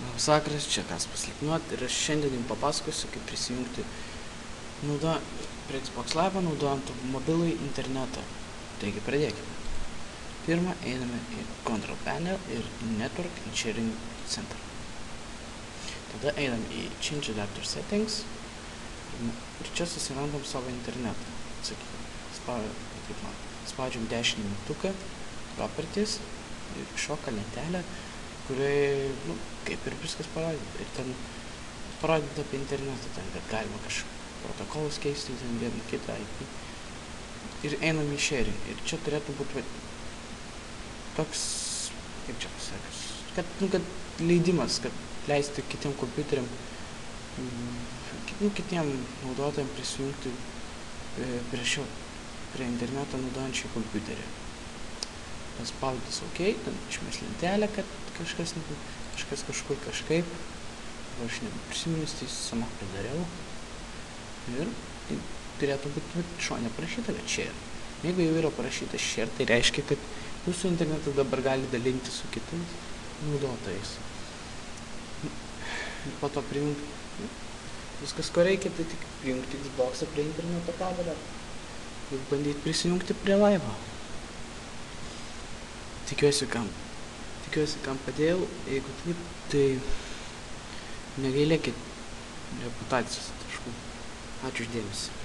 Labas vakaras, čia Kaspas Lipnuot ir aš šiandien jums papasakosiu, kaip prisijungti prie Xbox Live naudojant mobilųjį internetą. Taigi pradėkime. Pirma, einame į Control Panel ir Network and Sharing Center. Tada einame į Change Adapter Settings ir čia susirandam savo internetą. Sakykime, spaudžiam dešinį mygtuką, Properties ir šoka lentelę, kurioje, kaip ir viskas parodyta. Ir ten parodyta apie internetą, ten, kad galima kažkokius protokolus keisti, ten vieną kitą IP. Ir einam į sharing. Ir čia turėtų būti toks, kaip čia pasakius, kad leidimas, kad leisti kitiem kompiuteriam, kitiem naudotojam prisijungti prie interneto naudojant šį kompiuterį. Paspaudus OK, ten išmes lentelę, kad kažkas kažkur kažkaip. Aš neprisimenu, tai sama pridariau. Ir turėtų būti šone parašyta, kad share. Jeigu jau yra parašyta share, tai reiškia, kad jūsų internetas dabar gali dalinti su kitais naudotojais. Ir po to prijungti. Viskas, ko reikia, tai tik prijungti Xbox'ą prie interneto kabelio ir bandyti prisijungti prie Live'o. Tikiuosi, kam padėjau. Jeigu taip, tai negailėkit reputacijos taškų. Ačiū už dėmesį.